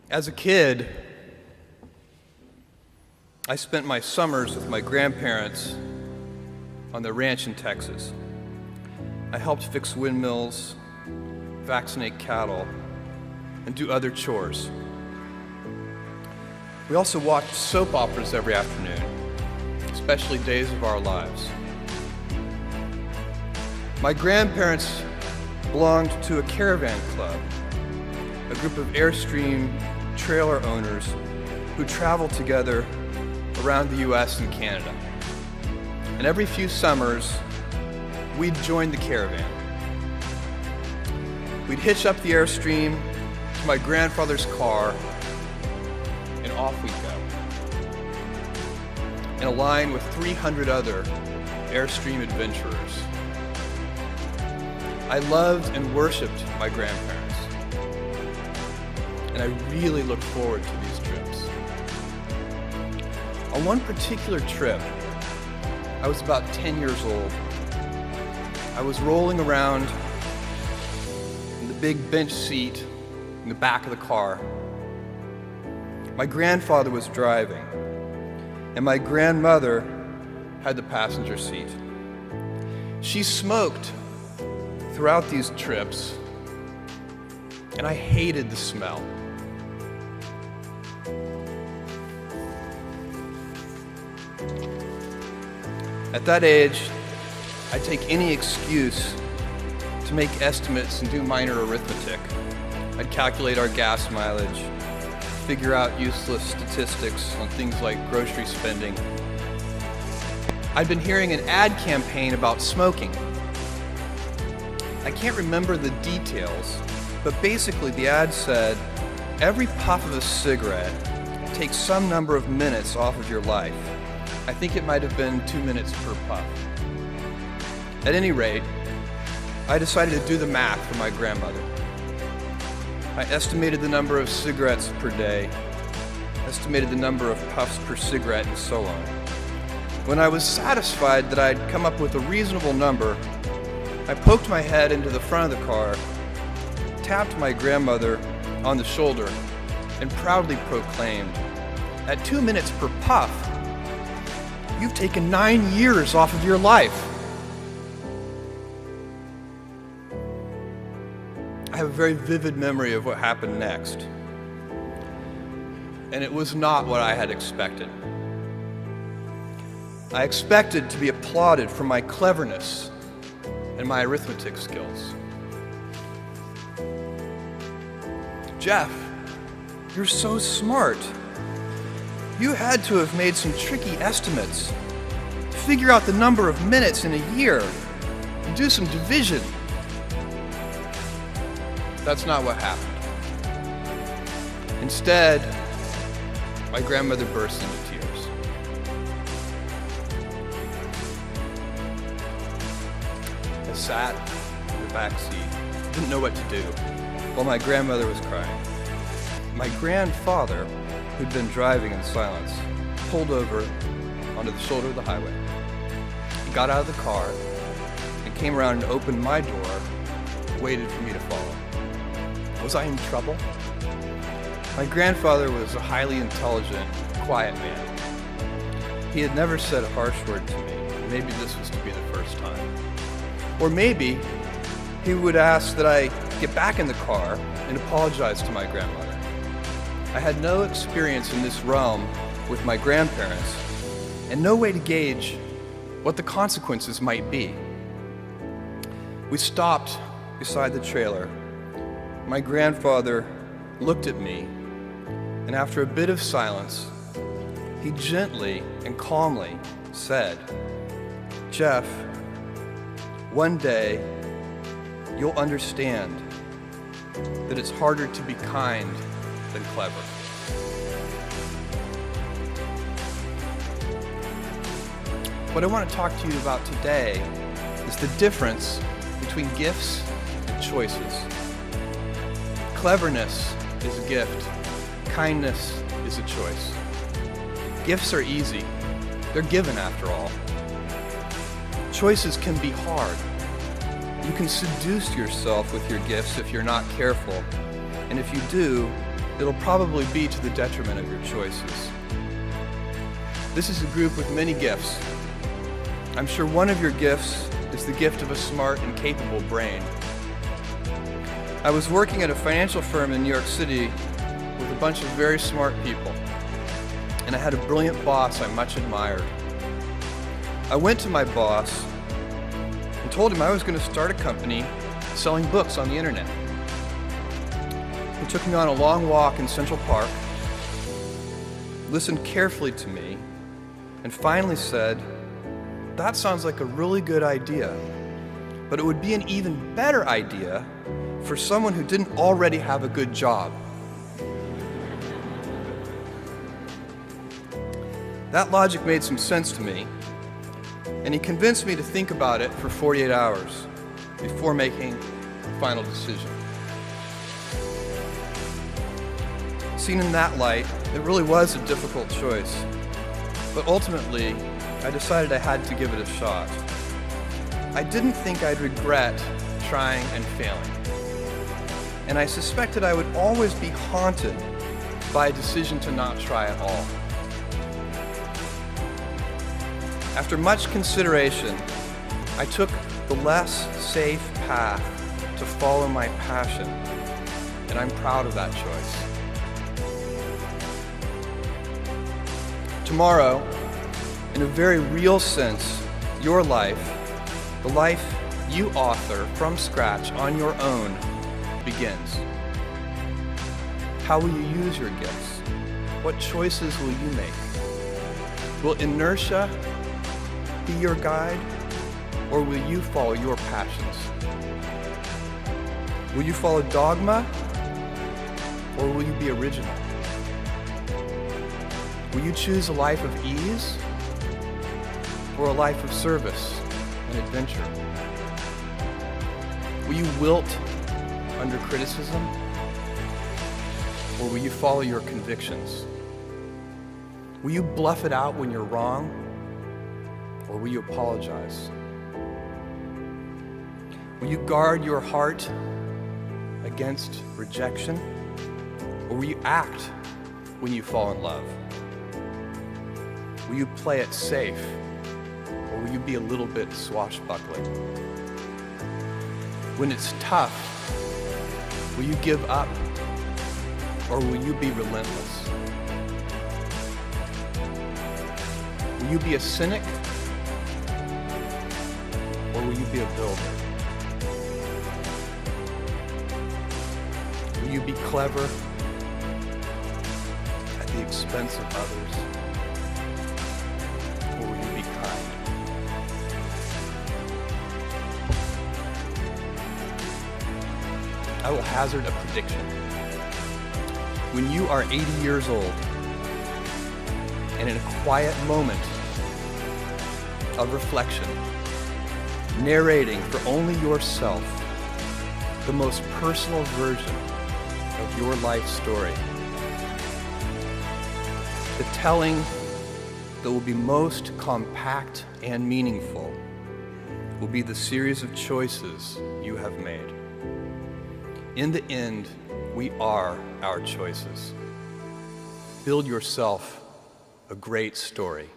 As a kid, I spent my summers with my grandparents on their ranch in Texas. I helped fix windmills, vaccinate cattle, and do other chores. We also watched soap operas every afternoon, especially Days of Our Lives. My grandparents belonged to a caravan club, a group of Airstream trailer owners who traveled together around the US and Canada. And every few summers, we'd join the caravan. We'd hitch up the Airstream to my grandfather's car, and off we'd go, in a line with 300 other Airstream adventurers. I loved and worshiped my grandparents, and I really looked forward to these trips. On one particular trip, I was about 10 years old. I was rolling around in the big bench seat in the back of the car. My grandfather was driving, and my grandmother had the passenger seat. She smoked throughout these trips, and I hated the smell. At that age, I'd take any excuse to make estimates and do minor arithmetic. I'd calculate our gas mileage, figure out useless statistics on things like grocery spending. I'd been hearing an ad campaign about smoking. I can't remember the details, but basically the ad said, every puff of a cigarette takes some number of minutes off of your life. I think it might have been 2 minutes per puff. At any rate, I decided to do the math for my grandmother. I estimated the number of cigarettes per day, estimated the number of puffs per cigarette, and so on. When I was satisfied that I'd come up with a reasonable number, I poked my head into the front of the car, tapped my grandmother on the shoulder, and proudly proclaimed, "At 2 minutes per puff, you've taken 9 years off of your life." I have a very vivid memory of what happened next, and it was not what I had expected. I expected to be applauded for my cleverness and my arithmetic skills. "Jeff, you're so smart. You had to have made some tricky estimates. Figure out the number of minutes in a year and do some division." That's not what happened. Instead, my grandmother burst into tears. I sat in the back seat, didn't know what to do, while my grandmother was crying. My grandfather, who'd been driving in silence, pulled over onto the shoulder of the highway. He got out of the car and came around and opened my door, waited for me to follow. Was I in trouble? My grandfather was a highly intelligent, quiet man. He had never said a harsh word to me. Maybe this was to be the first time. Or maybe he would ask that I get back in the car and apologize to my grandmother. I had no experience in this realm with my grandparents and no way to gauge what the consequences might be. We stopped beside the trailer. My grandfather looked at me, and after a bit of silence, he gently and calmly said, "Jeff, one day you'll understand that it's harder to be kind than clever." What I want to talk to you about today is the difference between gifts and choices. Cleverness is a gift. Kindness is a choice. Gifts are easy. They're given after all. Choices can be hard. You can seduce yourself with your gifts if you're not careful. And if you do, it'll probably be to the detriment of your choices. This is a group with many gifts. I'm sure one of your gifts is the gift of a smart and capable brain. I was working at a financial firm in New York City with a bunch of very smart people, and I had a brilliant boss I much admired. I went to my boss and told him I was going to start a company selling books on the internet. He took me on a long walk in Central Park, listened carefully to me, and finally said, "That sounds like a really good idea, but it would be an even better idea for someone who didn't already have a good job." That logic made some sense to me, and he convinced me to think about it for 48 hours before making a final decision. Seen in that light, it really was a difficult choice, but ultimately, I decided I had to give it a shot. I didn't think I'd regret trying and failing, and I suspected I would always be haunted by a decision to not try at all. After much consideration, I took the less safe path to follow my passion, and I'm proud of that choice. Tomorrow, in a very real sense, your life, the life you author from scratch on your own, begins. How will you use your gifts? What choices will you make? Will inertia be your guide, or will you follow your passions? Will you follow dogma, or will you be original? Will you choose a life of ease, or a life of service and adventure? Will you wilt under criticism, or will you follow your convictions? Will you bluff it out when you're wrong, or will you apologize? Will you guard your heart against rejection, or will you act when you fall in love? Will you play it safe, or will you be a little bit swashbuckling? When it's tough, will you give up, or will you be relentless? Will you be a cynic, or will you be a builder? Will you be clever at the expense of others, or will you be kind? I will hazard a prediction. When you are 80 years old, and in a quiet moment of reflection, narrating for only yourself the most personal version of your life story, the telling that will be most compact and meaningful will be the series of choices you have made. In the end, we are our choices. Build yourself a great story.